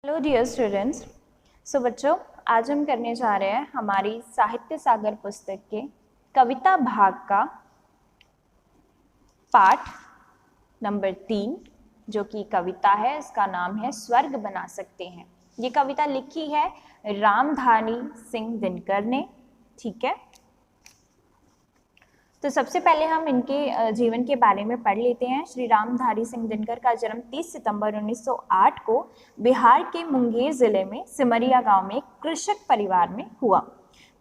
Hello dear students. बच्चों, आज हम करने जा रहे हैं हमारी साहित्य सागर पुस्तक के कविता भाग का पाठ नंबर 3, जो कि कविता है। इसका नाम है स्वर्ग बना सकते हैं। ये कविता लिखी है रामधारी सिंह दिनकर ने। ठीक है, तो सबसे पहले हम इनके जीवन के बारे में पढ़ लेते हैं। श्री रामधारी सिंह दिनकर का जन्म 30 सितंबर 1908 को बिहार के मुंगेर जिले में सिमरिया गांव में एक कृषक परिवार में हुआ।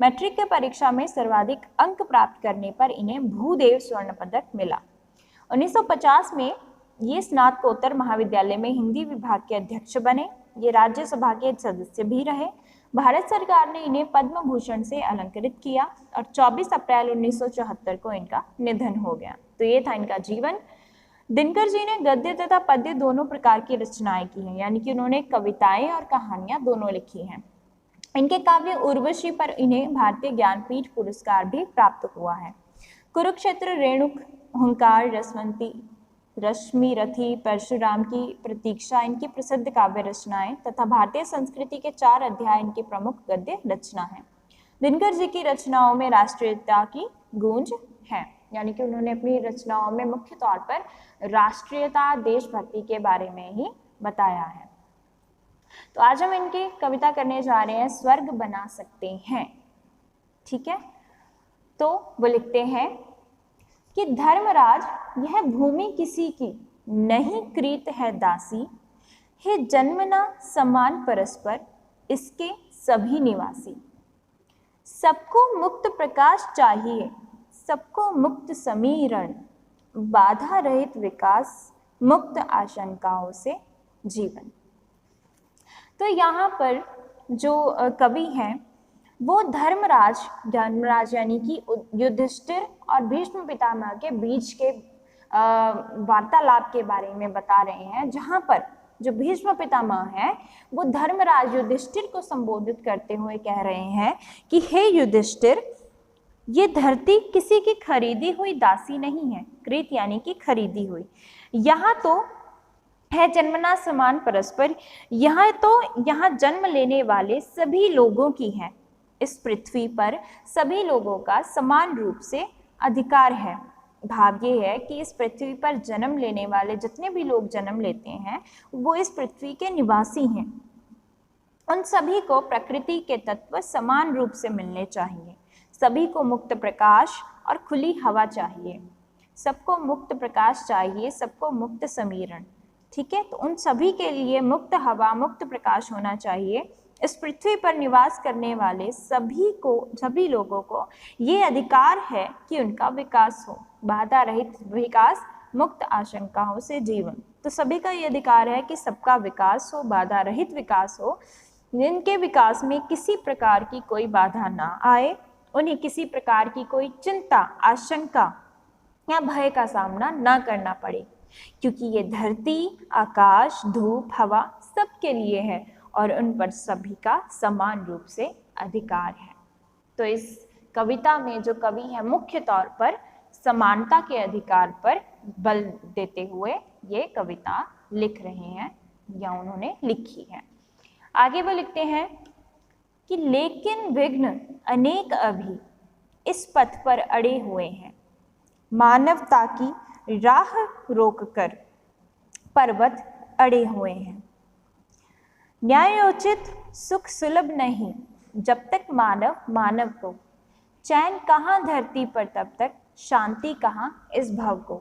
मैट्रिक की परीक्षा में सर्वाधिक अंक प्राप्त करने पर इन्हें भूदेव स्वर्ण पदक मिला। 1950 में ये स्नातकोत्तर महाविद्यालय में हिंदी विभाग के अध्यक्ष बने। ये राज्यसभा के सदस्य भी रहे। भारत सरकार ने इन्हें पद्म भूषण से अलंकृत किया और 24 अप्रैल 1974 को इनका निधन हो गया। तो ये था इनका जीवन। दिनकर जी ने गद्य तथा पद्य दोनों प्रकार की रचनाएं की हैं, यानी कि उन्होंने कविताएं और कहानियां दोनों लिखी हैं। इनके काव्य उर्वशी पर इन्हें भारतीय ज्ञानपीठ पुरस्कार भी प्राप्त हुआ है। कुरुक्षेत्र, रेणुक, हुंकार, रसवंती, रश्मि रथी, परशुराम की प्रतीक्षा इनकी प्रसिद्ध काव्य रचनाएं तथा भारतीय संस्कृति के 4 अध्याय इनकी प्रमुख गद्य रचना है। दिनकर जी की रचनाओं में राष्ट्रीयता की गूंज है, यानी कि उन्होंने अपनी रचनाओं में मुख्य तौर पर राष्ट्रीयता, देशभक्ति के बारे में ही बताया है। तो आज हम इनकी कविता करने जा रहे हैं स्वर्ग बना सकते हैं। ठीक है, तो वो लिखते हैं कि धर्मराज यह भूमि किसी की नहीं कृत है दासी, हे जन्मना समान परस्पर इसके सभी निवासी। सबको मुक्त प्रकाश चाहिए, सबको मुक्त समीरण, बाधा रहित विकास, मुक्त आशंकाओं से जीवन। तो यहाँ पर जो कवि हैं वो धर्मराज यानी कि युधिष्ठिर और भीष्म पितामह के बीच के वार्तालाप के बारे में बता रहे हैं, जहां पर जो भीष्म पितामह है वो धर्मराज युधिष्ठिर को संबोधित करते हुए कह रहे हैं कि हे युधिष्ठिर, ये धरती किसी की खरीदी हुई दासी नहीं है। कृत यानी कि खरीदी हुई। यहाँ तो है जन्मना समान परस्पर, यहाँ जन्म लेने वाले सभी लोगों की है। इस पृथ्वी पर सभी लोगों का समान रूप से अधिकार है। भाव ये है कि इस पृथ्वी पर जन्म लेने वाले जितने भी लोग जन्म लेते हैं वो इस पृथ्वी के निवासी हैं। उन सभी को प्रकृति के तत्व समान रूप से मिलने चाहिए। सभी को मुक्त प्रकाश और खुली हवा चाहिए। सबको मुक्त प्रकाश चाहिए, सबको मुक्त समीरण। ठीक है, तो उन सभी के लिए मुक्त हवा, मुक्त प्रकाश होना चाहिए। इस पृथ्वी पर निवास करने वाले सभी लोगों को ये अधिकार है कि उनका विकास हो, बाधा रहित विकास, मुक्त आशंकाओं से जीवन। तो सभी का ये अधिकार है कि सबका विकास हो, बाधा रहित विकास हो, जिनके विकास में किसी प्रकार की कोई बाधा ना आए, उन्हें किसी प्रकार की कोई चिंता, आशंका या भय का सामना ना करना पड़े, क्योंकि ये धरती, आकाश, धूप, हवा सबके लिए है और उन पर सभी का समान रूप से अधिकार है। तो इस कविता में जो कवि है मुख्य तौर पर समानता के अधिकार पर बल देते हुए ये कविता लिख रहे हैं या उन्होंने लिखी है। आगे वो लिखते हैं कि लेकिन विघ्न अनेक अभी इस पथ पर अड़े हुए हैं, मानवता की राह रोककर पर्वत अड़े हुए हैं। न्यायोचित सुख सुलभ नहीं जब तक मानव को, चैन कहाँ धरती पर तब तक शांति कहाँ इस भव को।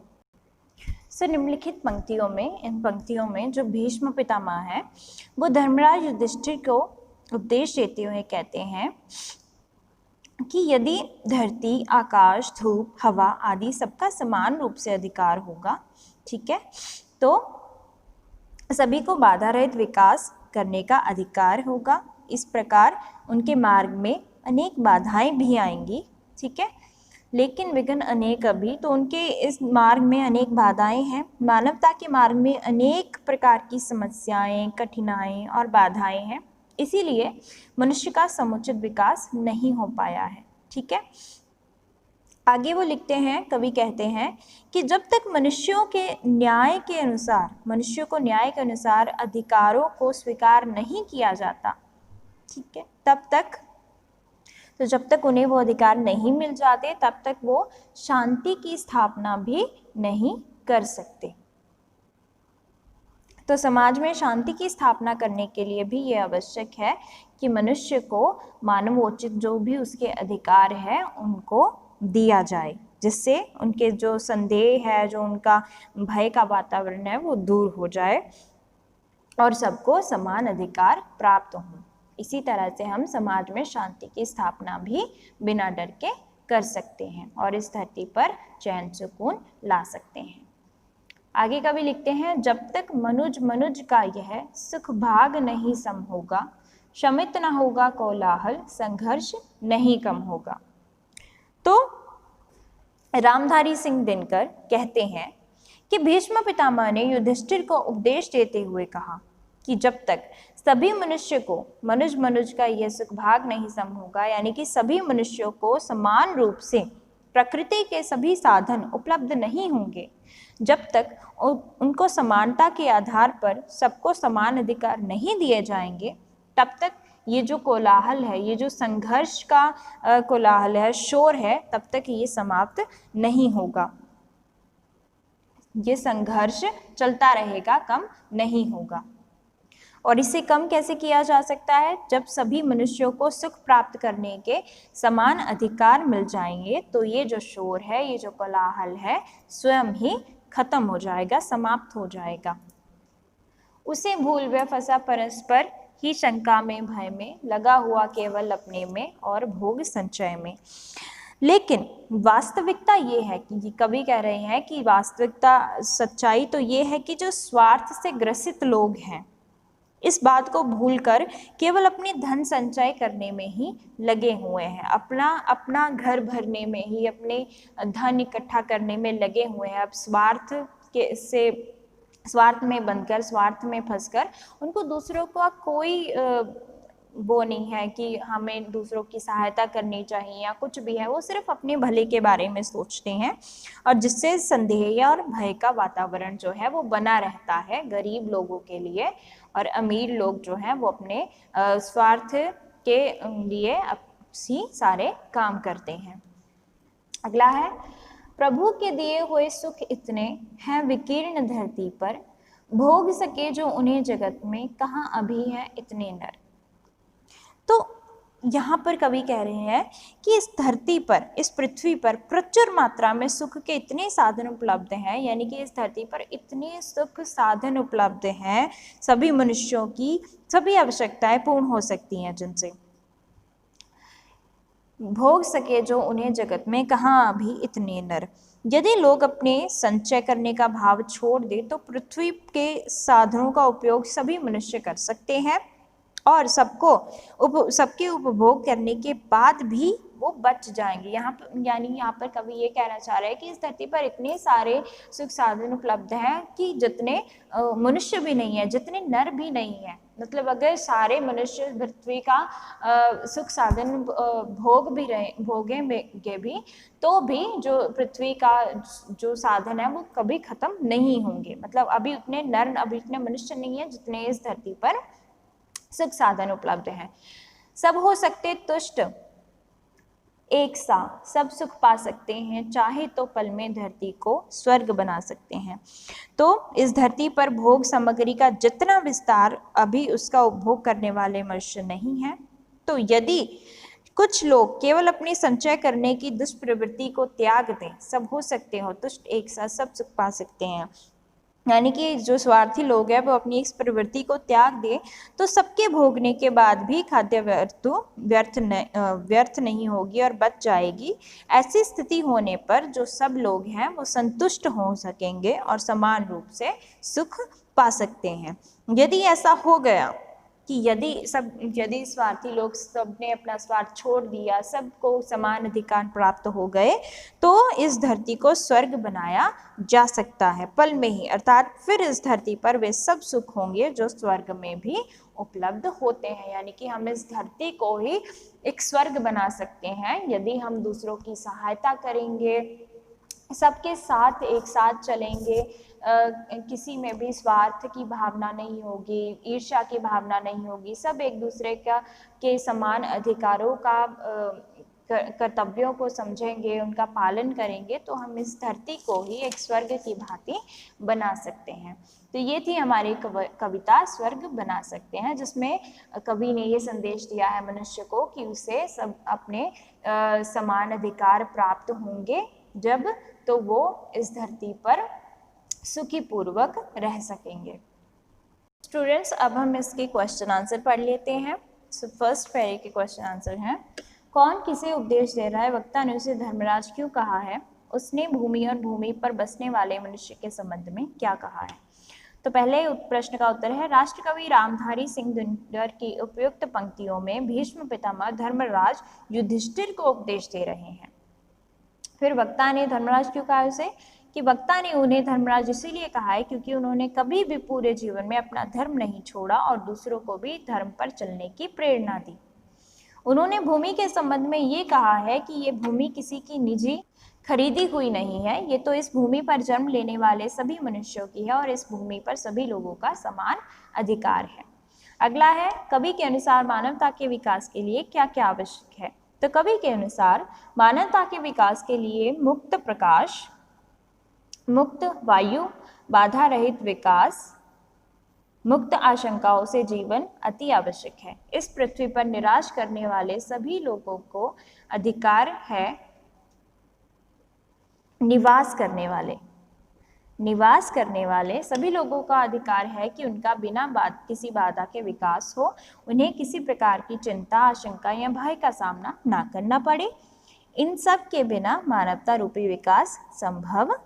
निम्नलिखित पंक्तियों में, इन पंक्तियों में जो भीष्म पितामह है वो धर्मराज युधिष्ठिर को उपदेश देते हुए कहते हैं कि यदि धरती, आकाश, धूप, हवा आदि सबका समान रूप से अधिकार होगा, ठीक है, तो सभी को बाधा रहित विकास करने का अधिकार होगा। इस प्रकार उनके मार्ग में अनेक बाधाएं भी आएंगी। ठीक है, लेकिन विघ्न अनेक अभी, तो उनके इस मार्ग में अनेक बाधाएं हैं। मानवता के मार्ग में अनेक प्रकार की समस्याएं, कठिनाइयां और बाधाएं हैं, इसीलिए मनुष्य का समुचित विकास नहीं हो पाया है। ठीक है, आगे वो लिखते हैं, कवि कहते हैं कि जब तक मनुष्यों के न्याय के अनुसार, मनुष्यों को न्याय के अनुसार अधिकारों को स्वीकार नहीं किया जाता, ठीक है, तब तक, तो जब तक उन्हें वो अधिकार नहीं मिल जाते तब तक वो शांति की स्थापना भी नहीं कर सकते। तो समाज में शांति की स्थापना करने के लिए भी ये आवश्यक है कि मनुष्य को मानवोचित जो भी उसके अधिकार है उनको दिया जाए, जिससे उनके जो संदेह है, जो उनका भय का वातावरण है वो दूर हो जाए और सबको समान अधिकार प्राप्त हों। इसी तरह से हम समाज में शांति की स्थापना भी बिना डर के कर सकते हैं और इस धरती पर चैन सुकून ला सकते हैं। आगे कवि लिखते हैं, जब तक मनुज मनुज का यह सुख भाग नहीं सम होगा, शमित न होगा कोलाहल, संघर्ष नहीं कम होगा। तो रामधारी सिंह दिनकर कहते हैं कि भीष्म पितामह ने युधिष्ठिर को उपदेश देते हुए कहा कि जब तक सभी मनुष्य को मनुज मनुज का यह सुख भाग नहीं सम होगा, यानी कि सभी मनुष्यों को समान रूप से प्रकृति के सभी साधन उपलब्ध नहीं होंगे, जब तक उनको समानता के आधार पर सबको समान अधिकार नहीं दिए जाएंगे, तब तक ये जो कोलाहल है, ये जो संघर्ष का कोलाहल है, शोर है, तब तक ये समाप्त नहीं होगा। ये संघर्ष चलता रहेगा, कम नहीं होगा। और इसे कम कैसे किया जा सकता है? जब सभी मनुष्यों को सुख प्राप्त करने के समान अधिकार मिल जाएंगे तो ये जो शोर है, ये जो कोलाहल है, स्वयं ही खत्म हो जाएगा, समाप्त हो जाएगा। उसे भूल व फंसा परस्पर ही शंका में भय में, लगा हुआ केवल अपने में और भोग संचय में। लेकिन वास्तविकता ये है कि कवि कह रहे हैं कि वास्तविकता, सच्चाई तो ये है कि जो स्वार्थ से ग्रसित लोग हैं, इस बात को भूलकर केवल अपनी धन संचय करने में ही लगे हुए हैं, अपना घर भरने में ही, अपने धन इकट्ठा करने में लगे हुए हैं। अब स्वार्थ में बनकर, स्वार्थ में फंसकर उनको दूसरों का कोई वो नहीं है कि हमें दूसरों की सहायता करनी चाहिए या कुछ भी है, वो सिर्फ अपने भले के बारे में सोचते हैं और जिससे संदेह और भय का वातावरण जो है वो बना रहता है गरीब लोगों के लिए, और अमीर लोग जो हैं वो अपने स्वार्थ के लिए ही सारे काम करते हैं। अगला है, प्रभु के दिए हुए सुख इतने हैं विकीर्ण धरती पर, भोग सके जो उन्हें जगत में, कहाँ अभी है इतने नर। तो यहाँ पर कवि कह रहे हैं कि इस धरती पर, इस पृथ्वी पर प्रचुर मात्रा में सुख के इतने साधन उपलब्ध हैं, यानी कि इस धरती पर इतने सुख साधन उपलब्ध हैं, सभी मनुष्यों की सभी आवश्यकताएं पूर्ण हो सकती हैं जिनसे। भोग सके जो उन्हें जगत में, कहाँ अभी इतने नर। यदि लोग अपने संचय करने का भाव छोड़ दे तो पृथ्वी के साधनों का उपयोग सभी मनुष्य कर सकते हैं और सबके उपभोग करने के बाद भी वो बच जाएंगे। यहाँ पर कवि ये कहना चाह रहे हैं कि इस धरती पर इतने सारे सुख साधन उपलब्ध हैं कि जितने मनुष्य भी नहीं है, जितने नर भी नहीं है। मतलब अगर सारे मनुष्य पृथ्वी का सुख साधन भोगेंगे भी तो भी जो पृथ्वी का जो साधन है वो कभी खत्म नहीं होंगे। मतलब अभी उतने मनुष्य नहीं है जितने इस धरती पर सुख साधन उपलब्ध हैं। सब हो सकते तुष्ट एक सा, सब सुख पा सकते हैं, चाहे तो पल में धरती को स्वर्ग बना सकते हैं। तो इस धरती पर भोग सामग्री का जितना विस्तार, अभी उसका उपभोग करने वाले मनुष्य नहीं है। तो यदि कुछ लोग केवल अपनी संचय करने की दुष्प्रवृत्ति को त्याग दें, सब हो सकते हो तुष्ट एक साथ, सब सुख पा सकते हैं, यानी कि जो स्वार्थी लोग हैं वो अपनी इस प्रवृत्ति को त्याग दे तो सबके भोगने के बाद भी खाद्य व्यर्थ नहीं होगी और बच जाएगी। ऐसी स्थिति होने पर जो सब लोग हैं वो संतुष्ट हो सकेंगे और समान रूप से सुख पा सकते हैं। यदि ऐसा हो गया कि यदि स्वार्थी लोग सबने अपना स्वार्थ छोड़ दिया, सबको समान अधिकार प्राप्त हो गए, तो इस धरती को स्वर्ग बनाया जा सकता है पल में ही। अर्थात फिर इस धरती पर वे सब सुख होंगे जो स्वर्ग में भी उपलब्ध होते हैं। यानी कि हम इस धरती को ही एक स्वर्ग बना सकते हैं यदि हम दूसरों की सहायता करेंगे, सबके साथ एक साथ चलेंगे, किसी में भी स्वार्थ की भावना नहीं होगी, ईर्ष्या की भावना नहीं होगी, सब एक दूसरे के समान अधिकारों का कर्तव्यों को समझेंगे, उनका पालन करेंगे, तो हम इस धरती को ही एक स्वर्ग की भांति बना सकते हैं। तो ये थी हमारी कविता स्वर्ग बना सकते हैं, जिसमें कवि ने ये संदेश दिया है मनुष्य को कि उसे सब अपने समान अधिकार प्राप्त होंगे जब तो वो इस धरती पर सुखी पूर्वक रह सकेंगे। स्टूडेंट्स, अब हम इसके क्वेश्चन आंसर पढ़ लेते हैं। सो फर्स्ट पैरे के क्वेश्चन आंसर हैं, कौन किसे उपदेश दे रहा है? वक्ता ने उसे धर्मराज क्यों कहा है? उसने भूमि और भूमि पर बसने वाले मनुष्य के संबंध में क्या कहा है? तो पहले प्रश्न का उत्तर है, राष्ट्रकवि रामधारी सिंह दिनकर की उपयुक्त पंक्तियों में भीष्म पितामह धर्मराज युधिष्ठिर को उपदेश दे रहे हैं। फिर वक्ता ने धर्मराज क्यों कहा उसे? कि वक्ता ने उन्हें धर्मराज इसीलिए कहा है क्योंकि उन्होंने कभी भी पूरे जीवन में अपना धर्म नहीं छोड़ा और दूसरों को भी धर्म पर चलने की प्रेरणा दी। उन्होंने भूमि के संबंध में ये कहा है कि ये भूमि किसी की निजी खरीदी हुई नहीं है, ये तो इस भूमि पर जन्म लेने वाले सभी मनुष्यों की है और इस भूमि पर सभी लोगों का समान अधिकार है। अगला है, कवि के अनुसार मानवता के विकास के लिए क्या क्या आवश्यक है? तो कवि के अनुसार मानवता के विकास के लिए मुक्त प्रकाश, मुक्त वायु, बाधा रहित विकास, मुक्त आशंकाओं से जीवन अति आवश्यक है। इस पृथ्वी पर निराश करने वाले सभी लोगों को अधिकार है निवास करने वाले सभी लोगों का अधिकार है कि उनका बिना किसी बाधा के विकास हो, उन्हें किसी प्रकार की चिंता, आशंका या भय का सामना ना करना पड़े। इन सब के बिना मानवता रूपी विकास संभव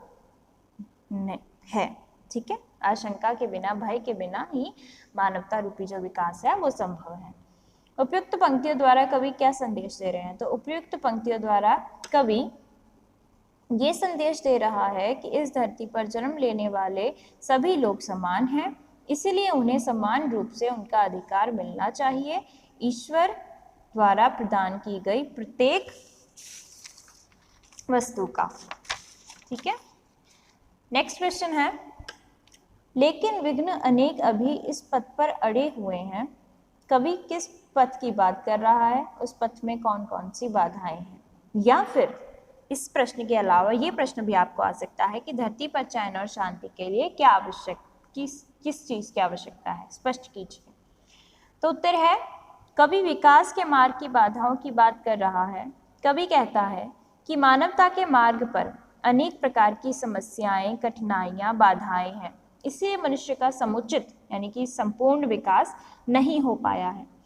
है। ठीक है, आशंका के बिना, भय के बिना ही मानवता रूपी जो विकास है वो संभव है। उपयुक्त पंक्तियों द्वारा कवि क्या संदेश दे रहे हैं? तो उपयुक्त पंक्तियों द्वारा कवि ये संदेश दे रहा है कि इस धरती पर जन्म लेने वाले सभी लोग समान हैं, इसीलिए उन्हें समान रूप से उनका अधिकार मिलना चाहिए ईश्वर द्वारा प्रदान की गई प्रत्येक वस्तु का। ठीक है, नेक्स्ट क्वेश्चन है, लेकिन विघ्न अनेक अभी इस पथ पर अड़े हुए हैं। कवि किस पथ की बात कर रहा है? उस पथ में कौन कौन सी बाधाएं हैं? या फिर इस प्रश्न के अलावा ये प्रश्न भी आपको आ सकता है कि धरती पर चैन और शांति के लिए क्या आवश्यक, किस चीज की आवश्यकता है? स्पष्ट कीजिए। तो उत्तर है, कवि विकास के मार्ग की बाधाओं की बात कर रहा है। कवि कहता है कि मानवता के मार्ग पर अनेक प्रकार की समस्याएं, कठिनाइयां, बाधाएं हैं, इसलिए मनुष्य का समुचित यानी कि संपूर्ण विकास नहीं हो पाया है।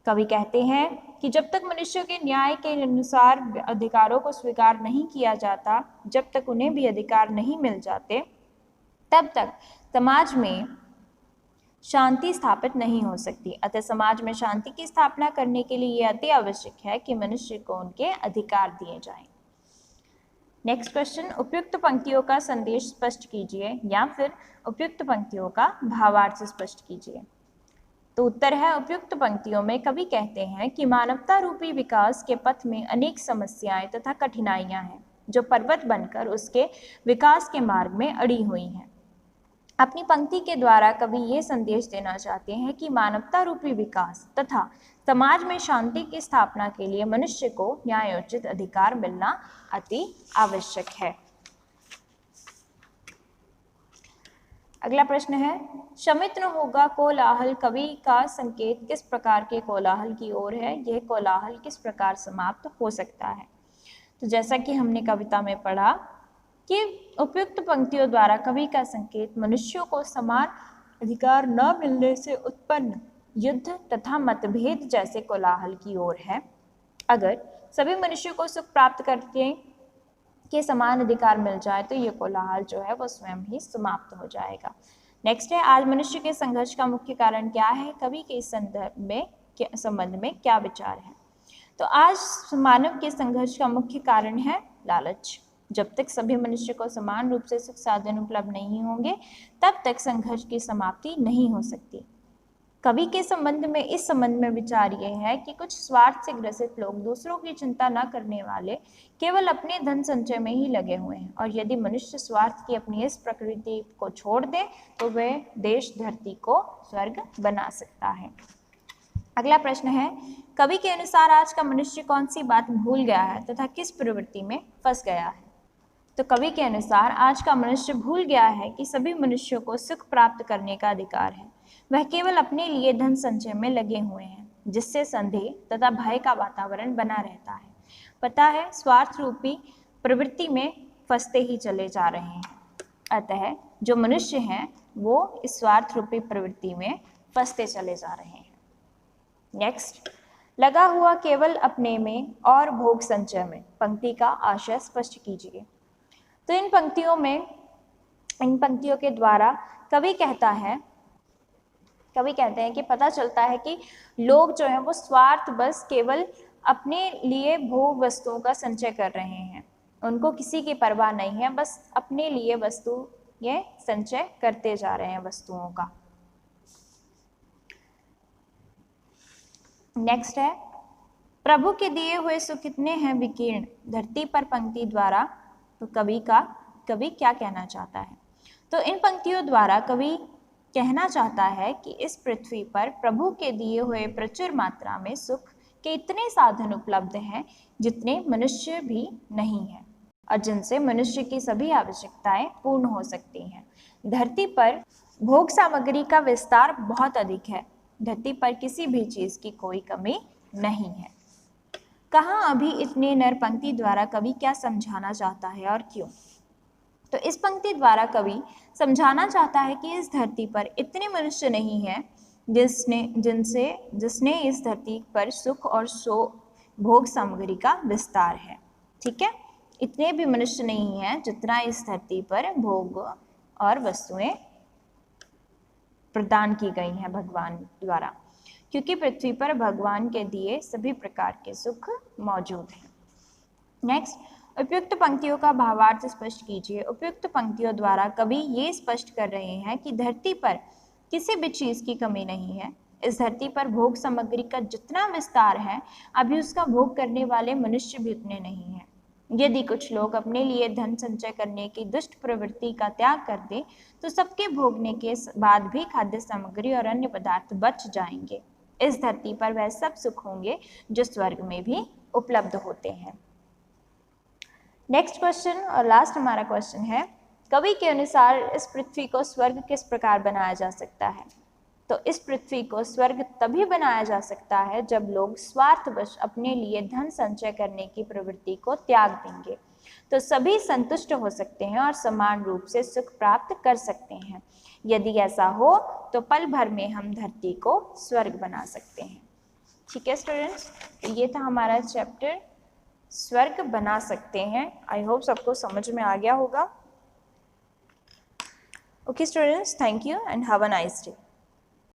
कवि कहते हैं कि जब तक मनुष्य के न्याय के अनुसार अधिकारों को स्वीकार नहीं किया जाता, जब तक उन्हें भी अधिकार नहीं मिल जाते, तब तक समाज में शांति स्थापित नहीं हो सकती। अतः समाज में शांति की स्थापना करने के लिए यह अति आवश्यक है कि मनुष्य को उनके अधिकार दिए जाएं। नेक्स्ट क्वेश्चन, उपयुक्त पंक्तियों का संदेश स्पष्ट कीजिए या फिर उपयुक्त पंक्तियों का भावार्थ स्पष्ट कीजिए। तो उत्तर है, उपयुक्त पंक्तियों में कवि कहते हैं कि मानवता रूपी विकास के पथ में अनेक समस्याएं तथा कठिनाइयां हैं जो पर्वत बनकर उसके विकास के मार्ग में अड़ी हुई हैं। अपनी पंक्ति के द्वारा कवि ये संदेश देना चाहते हैं कि मानवता रूपी विकास तथा समाज में शांति की स्थापना के लिए मनुष्य को न्यायोचित अधिकार मिलना अति आवश्यक है। अगला प्रश्न है, शमित न होगा कोलाहल, कवि का संकेत किस प्रकार के कोलाहल की ओर है? यह कोलाहल किस प्रकार समाप्त हो सकता है? तो जैसा कि हमने कविता में पढ़ा कि उपयुक्त पंक्तियों द्वारा कवि का संकेत मनुष्यों को समान अधिकार न मिलने से उत्पन्न युद्ध तथा मतभेद जैसे कोलाहल की ओर है। अगर सभी मनुष्यों को सुख प्राप्त करके के समान अधिकार मिल जाए तो ये कोलाहल जो है वो स्वयं ही समाप्त हो जाएगा। नेक्स्ट है, आज मनुष्य के संघर्ष का मुख्य कारण क्या है? कवि के इस संबंध में क्या विचार है? तो आज मानव के संघर्ष का मुख्य कारण है लालच। जब तक सभी मनुष्य को समान रूप से सुख साधन उपलब्ध नहीं होंगे, तब तक संघर्ष की समाप्ति नहीं हो सकती। कवि के संबंध में इस संबंध में विचार ये है कि कुछ स्वार्थ से ग्रसित लोग दूसरों की चिंता न करने वाले केवल अपने धन संचय में ही लगे हुए हैं, और यदि मनुष्य स्वार्थ की अपनी इस प्रकृति को छोड़ दे तो वह देश धरती को स्वर्ग बना सकता है। अगला प्रश्न है, कवि के अनुसार आज का मनुष्य कौन सी बात भूल गया है तथा किस प्रवृत्ति में फंस गया है? तो कवि के अनुसार आज का मनुष्य भूल गया है कि सभी मनुष्यों को सुख प्राप्त करने का अधिकार है। वह केवल अपने लिए धन संचय में लगे हुए हैं, जिससे संदेह तथा भय का वातावरण बना रहता है। पता है, स्वार्थ रूपी प्रवृत्ति में फंसते ही चले जा रहे हैं। अतः जो मनुष्य हैं वो इस स्वार्थ रूपी प्रवृत्ति में फंसते चले जा रहे हैं। नेक्स्ट, लगा हुआ केवल अपने में और भोग संचय में, पंक्ति का आशय स्पष्ट कीजिए। तो इन पंक्तियों के द्वारा कवि कहते हैं कि पता चलता है कि लोग जो हैं वो स्वार्थ बस केवल अपने लिए भोग वस्तुओं का संचय कर रहे हैं। उनको किसी की परवाह नहीं है, बस अपने लिए वस्तु ये संचय करते जा रहे हैं वस्तुओं का। नेक्स्ट है, प्रभु के दिए हुए सुख कितने हैं विकीर्ण धरती पर, पंक्ति द्वारा तो कवि क्या कहना चाहता है? तो इन पंक्तियों द्वारा कवि कहना चाहता है कि इस पृथ्वी पर प्रभु के दिए हुए प्रचुर मात्रा में सुख के इतने साधन उपलब्ध हैं जितने मनुष्य भी नहीं है, और जिनसे मनुष्य की सभी आवश्यकताएं पूर्ण हो सकती हैं। धरती पर भोग सामग्री का विस्तार बहुत अधिक है। धरती पर किसी भी चीज की कोई कमी नहीं है। कहाँ अभी इतने नर, पंक्ति द्वारा कवि क्या समझाना चाहता है और क्यों? तो इस पंक्ति द्वारा कवि समझाना चाहता है कि इस धरती पर इतने मनुष्य नहीं हैं जिसने इस धरती पर सुख और भोग सामग्री का विस्तार है। ठीक है, इतने भी मनुष्य नहीं हैं जितना इस धरती पर भोग और वस्तुएं प्रदान की गई हैं भगवान द्वारा, क्योंकि पृथ्वी पर भगवान के दिए सभी प्रकार के सुख मौजूद हैं। नेक्स्ट, उपयुक्त पंक्तियों का भावार्थ स्पष्ट कीजिए। उपयुक्त पंक्तियों द्वारा कवि ये स्पष्ट कर रहे हैं कि धरती पर किसी भी चीज की कमी नहीं है। इस धरती पर भोग सामग्री का जितना विस्तार है, अभी उसका भोग करने वाले मनुष्य भी उतने नहीं हैं। यदि कुछ लोग अपने लिए धन संचय करने की दुष्ट प्रवृत्ति का त्याग कर दे तो सबके भोगने के बाद भी खाद्य सामग्री और अन्य पदार्थ बच जाएंगे। इस धरती पर वह सब सुख होंगे जो स्वर्ग में भी उपलब्ध होते हैं। नेक्स्ट क्वेश्चन और लास्ट हमारा क्वेश्चन है, कवि के अनुसार इस पृथ्वी को स्वर्ग किस प्रकार बनाया जा सकता है? तो इस पृथ्वी को स्वर्ग तभी बनाया जा सकता है जब लोग स्वार्थवश अपने लिए धन संचय करने की प्रवृत्ति को त्याग देंगे, तो सभी संतुष्ट हो सकते हैं और समान रूप से सुख प्राप्त कर सकते हैं। यदि ऐसा हो तो पल भर में हम धरती को स्वर्ग बना सकते हैं। ठीक है स्टूडेंट्स, ये था हमारा चैप्टर स्वर्ग बना सकते हैं। आई होप सबको समझ में आ गया होगा। Okay students, thank you and have a nice day.